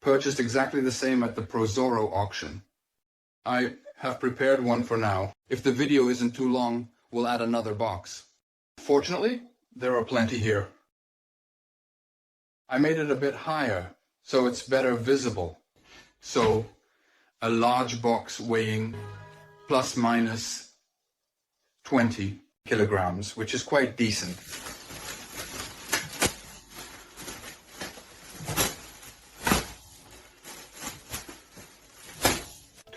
purchased exactly the same at the Prozoro auction. I have prepared one for now. If the video isn't too long, we'll add another box. Fortunately, there are plenty here. I made it a bit higher, so it's better visible. So, a large box weighing plus minus 20 kilograms, which is quite decent.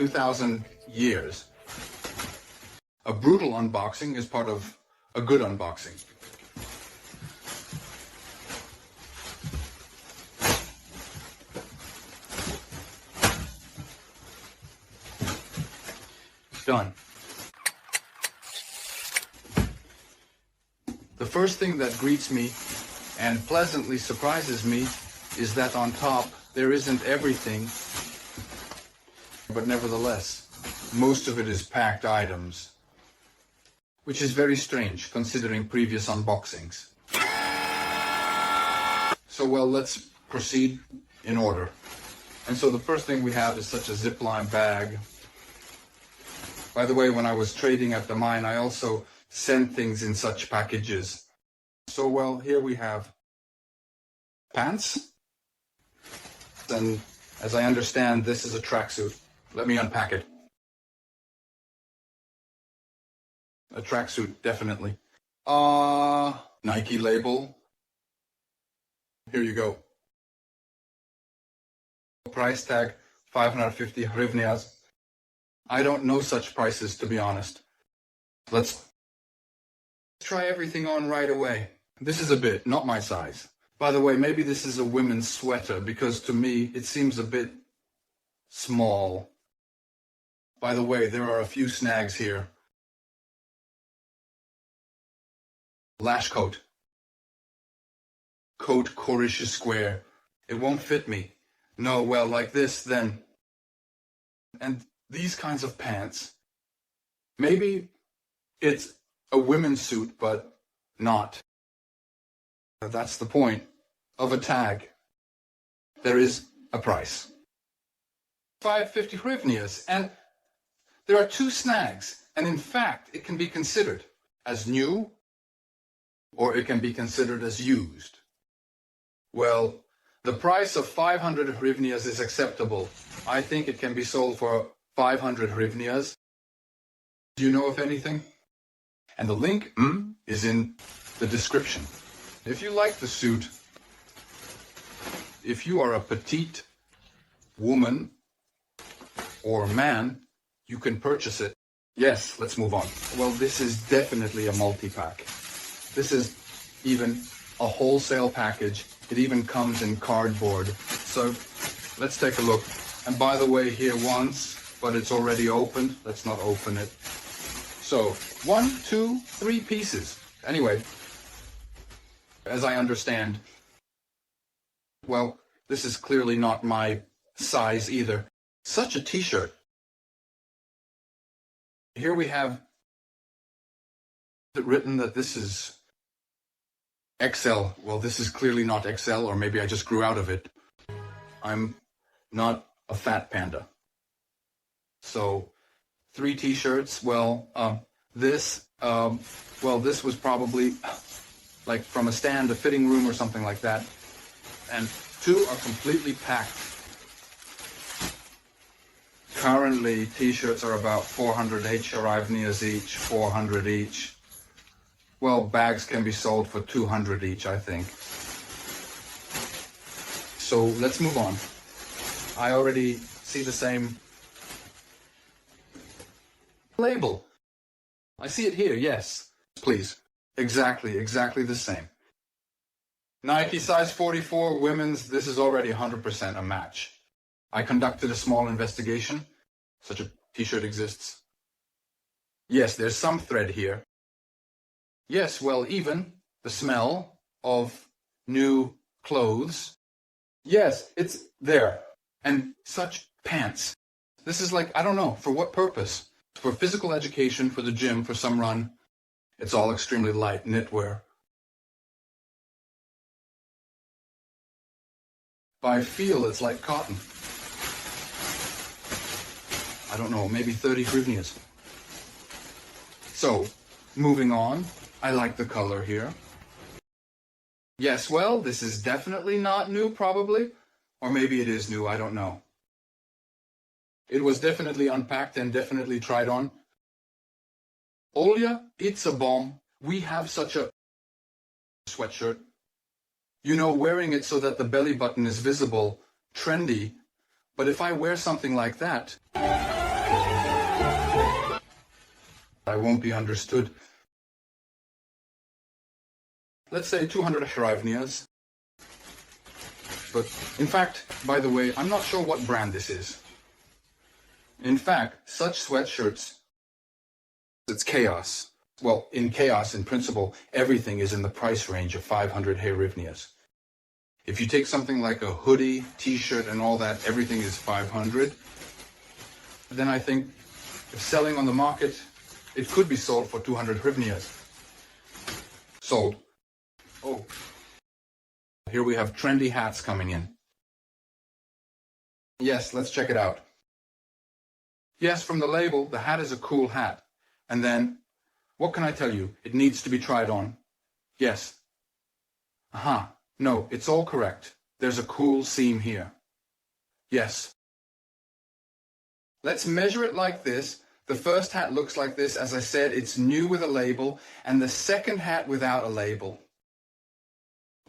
"2,000 years. A brutal unboxing is part of a good unboxing. Done. The first thing that greets me and pleasantly surprises me is that on top there isn't everything, but nevertheless, most of it is packed items, which is very strange considering previous unboxings. So well, let's proceed in order. And so the first thing we have is such a Zipline bag. By the way, when I was trading at the mine, I also sent things in such packages. So well, here we have pants. And as I understand, this is a tracksuit. Let me unpack it. A tracksuit, definitely. Nike label. Here you go. Price tag, 550 hryvnias. I don't know such prices, to be honest. Let's try everything on right away. This is a bit, not my size. By the way, maybe this is a women's sweater, because to me, it seems a bit small. By the way, there are a few snags here. Lash coat. Coat Korish square. It won't fit me. No, well, like this, then. And these kinds of pants. Maybe it's a women's suit, but not. That's the point of a tag. There is a price. 550 hryvnias, and there are two snags, and in fact, it can be considered as new, or it can be considered as used. Well, the price of 500 hryvnias is acceptable. I think it can be sold for 500 hryvnias. Do you know of anything? And the link is in the description. If you like the suit, if you are a petite woman or man, you can purchase it. Yes, let's move on. Well, this is definitely a multi-pack. This is even a wholesale package. It even comes in cardboard. So let's take a look. And by the way, here once, but it's already opened. Let's not open it. So 1, 2, 3 pieces. Anyway, as I understand, well, this is clearly not my size either. Such a t-shirt. Here we have it written that this is XL. Well, this is clearly not XL, or maybe I just grew out of it. I'm not a fat panda. So 3 t-shirts. Well, this was probably like from a stand, a fitting room or something like that. And 2 are completely packed. Currently, t-shirts are about 400 hryvnias each, 400 each. Well, bags can be sold for 200 each, I think. So let's move on. I already see the same label. I see it here, yes. Please. Exactly the same. Nike size 44, women's, this is already 100% a match. I conducted a small investigation. Such a t-shirt exists. Yes, there's some thread here. Yes, well, even the smell of new clothes. Yes, it's there. And such pants. This is like, I don't know, for what purpose? For physical education, for the gym, for some run. It's all extremely light knitwear. By feel, it's like cotton. I don't know, maybe 30 hryvnias. So, moving on, I like the color here. Yes, well, this is definitely not new, probably. Or maybe it is new, I don't know. It was definitely unpacked and definitely tried on. Olya, it's a bomb. We have such a sweatshirt. You know, wearing it so that the belly button is visible, trendy. But if I wear something like that, I won't be understood. Let's say 200 hryvnias. But in fact, by the way, I'm not sure what brand this is. In fact, such sweatshirts, it's chaos. Well, in chaos, in principle, everything is in the price range of 500 hryvnias. If you take something like a hoodie, t-shirt, and all that, everything is 500. Then I think if selling on the market, it could be sold for 200 hryvnias. Sold. Oh. Here we have trendy hats coming in. Yes, let's check it out. Yes, from the label, the hat is a cool hat. And then, what can I tell you? It needs to be tried on. Yes. Aha. No, it's all correct. There's a cool seam here. Yes. Let's measure it like this. The first hat looks like this. As I said, it's new with a label. And the second hat without a label.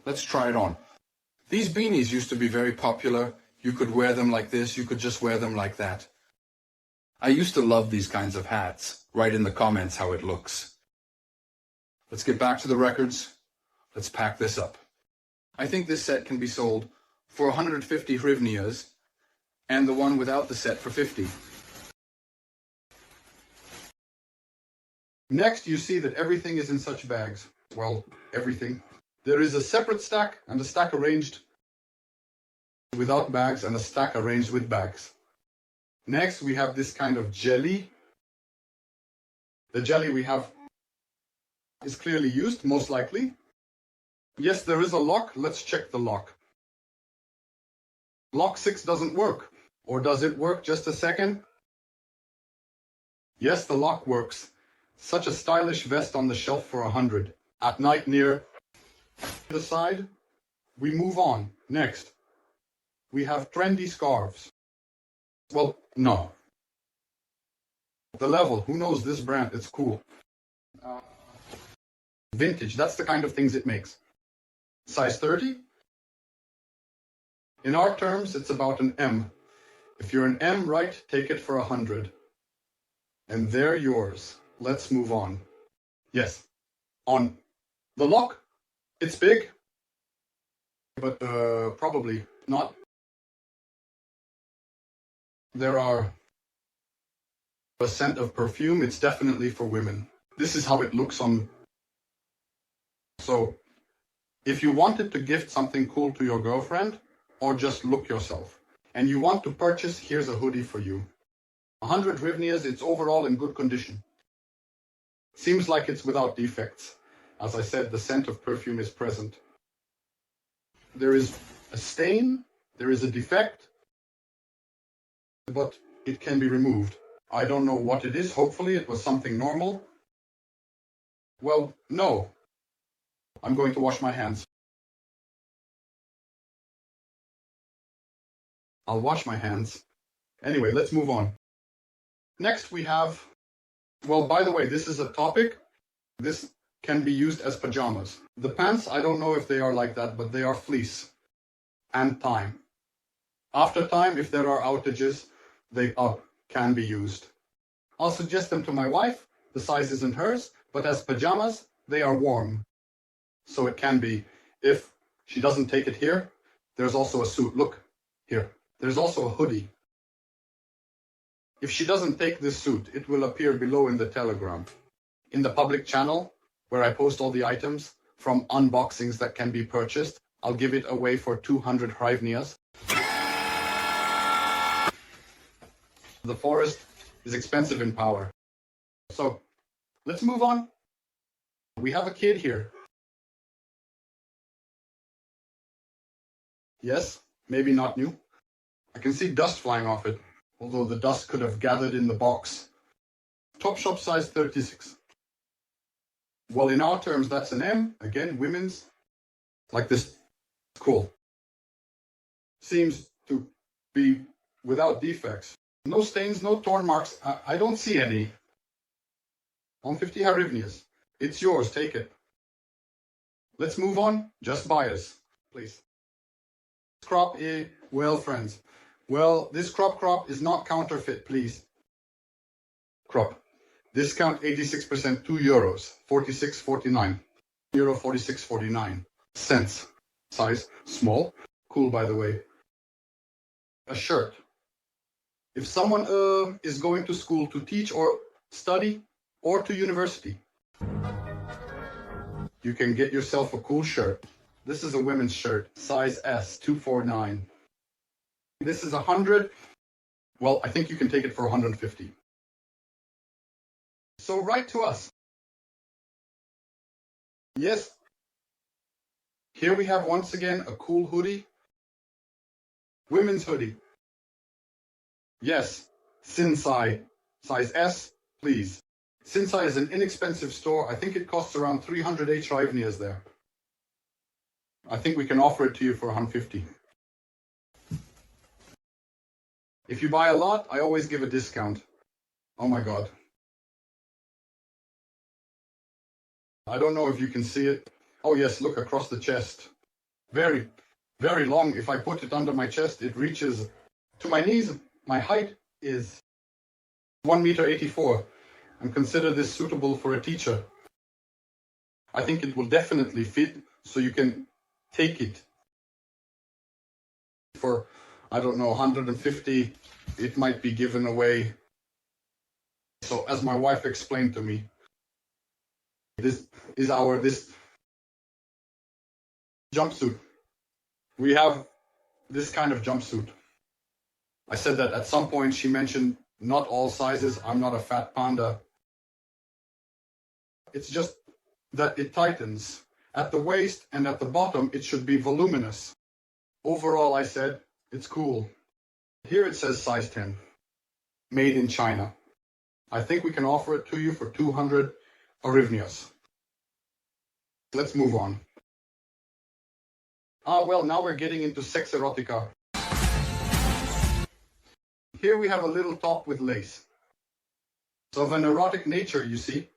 Let's try it on. These beanies used to be very popular. You could wear them like this. You could just wear them like that. I used to love these kinds of hats. Write in the comments how it looks. Let's get back to the records. Let's pack this up. I think this set can be sold for 150 hryvnias and the one without the set for 50. Next, you see that everything is in such bags. Well, everything. There is a separate stack and a stack arranged without bags and a stack arranged with bags. Next, we have this kind of jelly. The jelly we have is clearly used, most likely. Yes, there is a lock. Let's check the lock. Lock 6 doesn't work. Or does it work? Just a second. Yes, the lock works. Such a stylish vest on the shelf for 100. At night near the side. We move on. Next, we have trendy scarves. Well, no. The level, who knows this brand? It's cool. Vintage, that's the kind of things it makes. Size 30? In our terms, it's about an M. If you're an M, right, take it for 100. And they're yours. Let's move on. Yes. On the lock, it's big, but probably not. There are a scent of perfume. It's definitely for women. This is how it looks on. So, if you wanted to gift something cool to your girlfriend, or just look yourself, and you want to purchase, here's a hoodie for you. 100 hryvnias, it's overall in good condition. Seems like it's without defects. As I said, the scent of perfume is present. There is a stain, there is a defect, but it can be removed. I don't know what it is. Hopefully it was something normal. Well, no. I'm going to wash my hands. I'll wash my hands. Anyway, let's move on. Next we have, well, by the way, this is a topic. This can be used as pajamas. The pants, I don't know if they are like that, but they are fleece and time. After time, if there are outages, they can be used. I'll suggest them to my wife. The size isn't hers, but as pajamas, they are warm. So it can be, if she doesn't take it here, there's also a suit. Look, here. There's also a hoodie. If she doesn't take this suit, it will appear below in the Telegram. In the public channel, where I post all the items from unboxings that can be purchased, I'll give it away for 200 hryvnias. The forest is expensive in power. So, let's move on. We have a kid here. Yes, maybe not new. I can see dust flying off it, although the dust could have gathered in the box. Topshop size 36. Well, in our terms, that's an M. Again, women's. Like this. Cool. Seems to be without defects. No stains, no torn marks. I don't see any. 150 hryvnias. It's yours, take it. Let's move on. Just buy us, please. Crop, well, friends. Well, this crop is not counterfeit, please. Crop. Discount 86%, €2. 46.49. Euro 46.49 cents. Size small. Cool, by the way. A shirt. If someone is going to school to teach or study or to university, you can get yourself a cool shirt. This is a women's shirt, size S, 249. This is 100. Well, I think you can take it for 150. So write to us. Yes. Here we have once again a cool hoodie. Women's hoodie. Yes. Sinsai. Size S, please. Sinsai is an inexpensive store. I think it costs around 300 hryvnias there. I think we can offer it to you for 150. If you buy a lot, I always give a discount. Oh my God. I don't know if you can see it. Oh yes, look across the chest. Very, very long. If I put it under my chest, it reaches to my knees. My height is 1.84 meters. And consider this suitable for a teacher. I think it will definitely fit, so you can take it. For, I don't know, 150, it might be given away. So as my wife explained to me, this is this jumpsuit. We have this kind of jumpsuit. I said that at some point. She mentioned not all sizes. I'm not a fat panda. It's just that it tightens. At the waist and at the bottom, it should be voluminous. Overall, I said, it's cool. Here it says size 10. Made in China. I think we can offer it to you for 200 hryvnias. Let's move on. Well, now we're getting into sex erotica. Here we have a little top with lace. It's of an erotic nature, you see.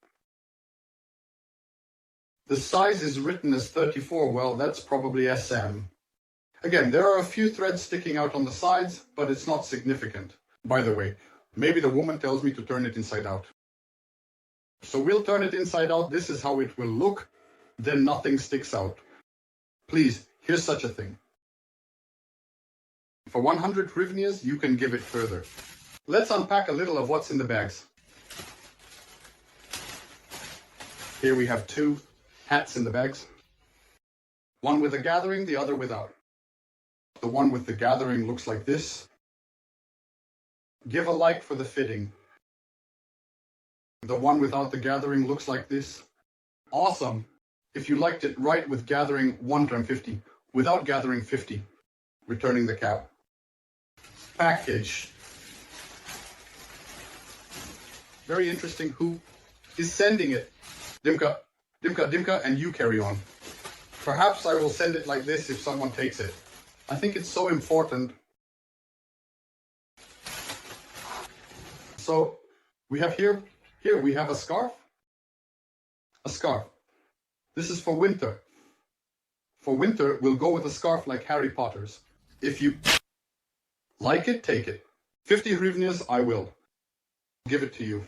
The size is written as 34. Well, that's probably SM. Again, there are a few threads sticking out on the sides, but it's not significant. By the way, maybe the woman tells me to turn it inside out. So we'll turn it inside out. This is how it will look. Then nothing sticks out. Please, here's such a thing. For 100 hryvnias, you can give it further. Let's unpack a little of what's in the bags. Here we have two hats in the bags. One with a gathering, the other without. The one with the gathering looks like this. Give a like for the fitting. The one without the gathering looks like this. Awesome. If you liked it, write with gathering 150. Without gathering 50. Returning the cap. Package. Very interesting. Who is sending it? Dimka, Dimka, Dimka, and you carry on. Perhaps I will send it like this if someone takes it. I think it's so important. So we have here we have a scarf. A scarf. This is for winter. For winter, we'll go with a scarf like Harry Potter's. If you like it, take it. 50 hryvnias, I will. Give it to you.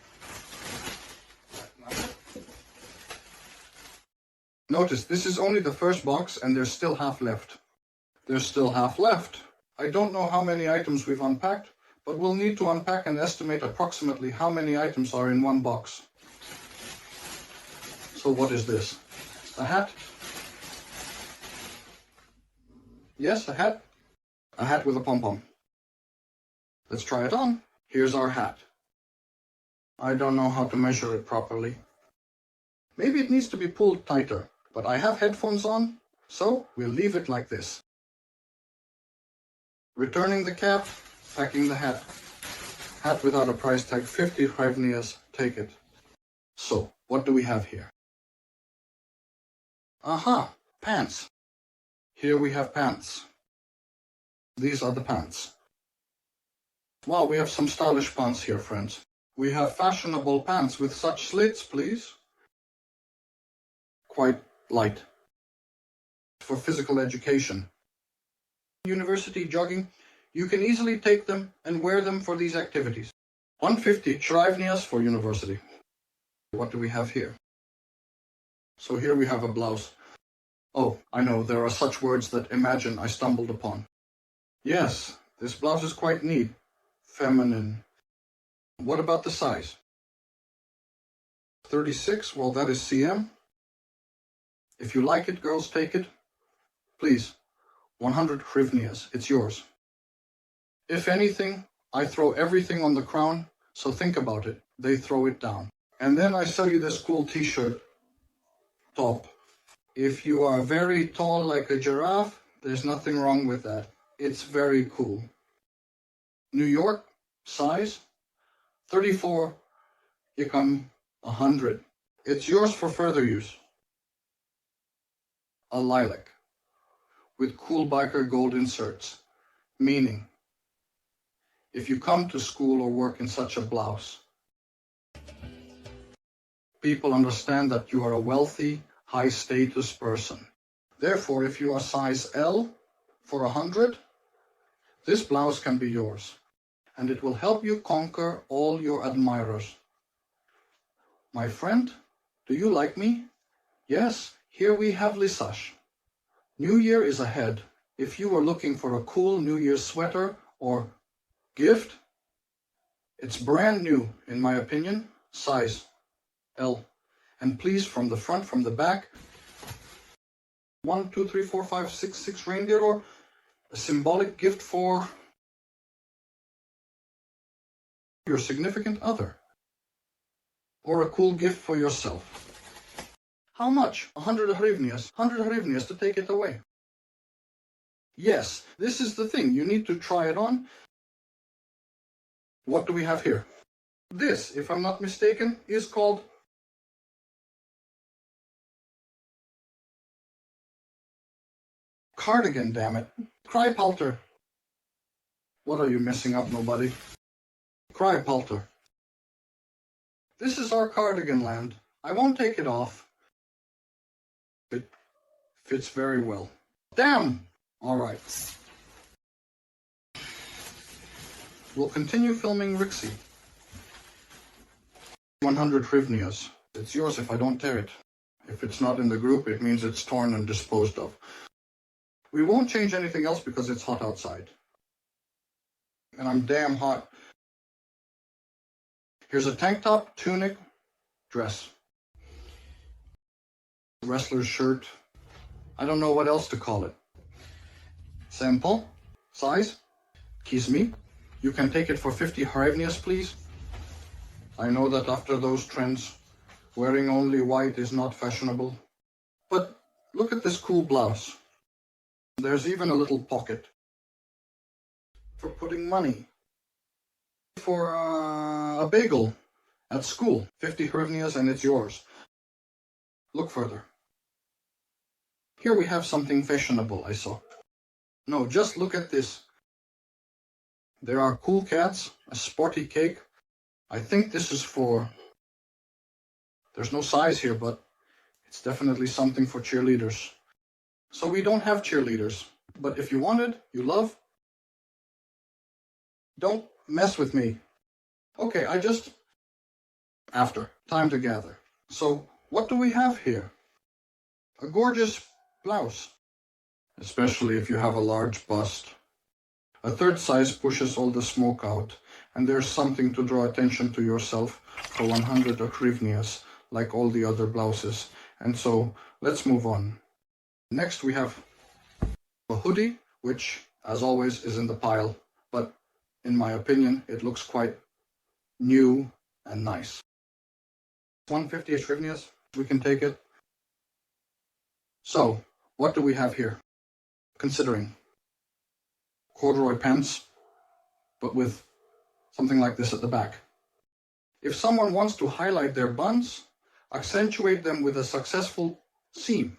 Notice, this is only the first box and there's still half left. There's still half left. I don't know how many items we've unpacked, but we'll need to unpack and estimate approximately how many items are in one box. So what is this? A hat? Yes, a hat. A hat with a pom-pom. Let's try it on. Here's our hat. I don't know how to measure it properly. Maybe it needs to be pulled tighter, but I have headphones on, so we'll leave it like this. Returning the cap, packing the hat. Hat without a price tag, 50 hryvnias, take it. So, what do we have here? Aha, pants. Here we have pants. These are the pants. Wow, we have some stylish pants here, friends. We have fashionable pants with such slits, please. Quite light. For physical education. University jogging, you can easily take them and wear them for these activities. 150 hryvnias for university. What do we have here? So here we have a blouse. Oh, I know, there are such words that imagine I stumbled upon. Yes, this blouse is quite neat. Feminine. What about the size? 36, well that is CM. If you like it, girls, take it. Please, 100 hryvnias, it's yours. If anything, I throw everything on the crown, so think about it. They throw it down. And then I sell you this cool t-shirt top. If you are very tall like a giraffe, there's nothing wrong with that. It's very cool. New York, size, 34, you come 100. It's yours for further use. A lilac with cool biker gold inserts, meaning if you come to school or work in such a blouse, people understand that you are a wealthy, high-status person. Therefore, if you are size L for 100, this blouse can be yours, and it will help you conquer all your admirers. My friend, do you like me? Yes, here we have Lisash. New Year is ahead. If you are looking for a cool New Year's sweater or gift, it's brand new, in my opinion, size L. And please, from the front, from the back, 1, 2, 3, 4, 5, 6 reindeer, or a symbolic gift for your significant other, or a cool gift for yourself. How much? 100 hryvnias. 100 hryvnias to take it away. Yes, this is the thing. You need to try it on. What do we have here? This, if I'm not mistaken, is called cardigan, damn it. Crypalter. What are you messing up, nobody? Crypalter. This is our cardigan land. I won't take it off. It fits very well. Damn! Alright. We'll continue filming Rixie. 100 hryvnias. It's yours if I don't tear it. If it's not in the group, it means it's torn and disposed of. We won't change anything else because it's hot outside. And I'm damn hot. Here's a tank top, tunic, dress. Wrestler's shirt. I don't know what else to call it. Sample. Size. Kiss me. You can take it for 50 hryvnias, please. I know that after those trends, wearing only white is not fashionable. But look at this cool blouse. There's even a little pocket for putting money. For a bagel at school. 50 hryvnias and it's yours. Look further. Here we have something fashionable, I saw. No, just look at this. There are cool cats, a sporty cake. I think this is for... There's no size here, but it's definitely something for cheerleaders. So we don't have cheerleaders. But if you wanted, you love, don't mess with me. Okay, after. Time to gather. So, what do we have here? A gorgeous blouse. Especially if you have a large bust. A third size pushes all the smoke out, and there's something to draw attention to yourself for 100 hryvnias, like all the other blouses. And so, let's move on. Next we have a hoodie, which, as always, is in the pile, but in my opinion, it looks quite new and nice. 150 hryvnias, we can take it. So, what do we have here? Considering corduroy pants, but with something like this at the back. If someone wants to highlight their buns, accentuate them with a successful seam.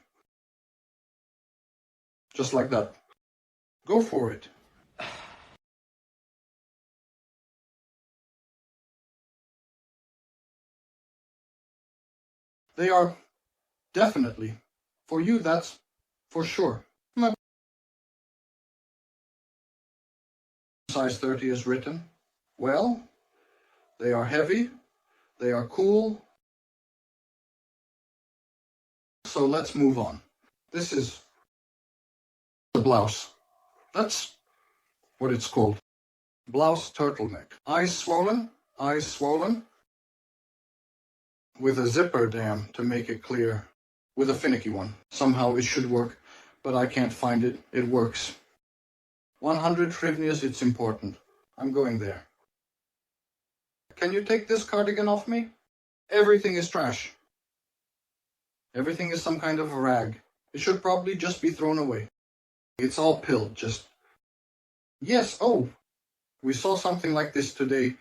Just like that. Go for it. They are definitely, for you that's for sure. Size 30 is written. Well, they are heavy, they are cool. So let's move on. This is the blouse. That's what it's called. Blouse turtleneck. Eyes swollen, with a zipper dam to make it clear, with a finicky one. Somehow it should work, but I can't find it. It works. 100 hryvnias, it's important. I'm going there. Can you take this cardigan off me? Everything is trash. Everything is some kind of rag. It should probably just be thrown away. It's all pilled, just... Yes, oh, we saw something like this today.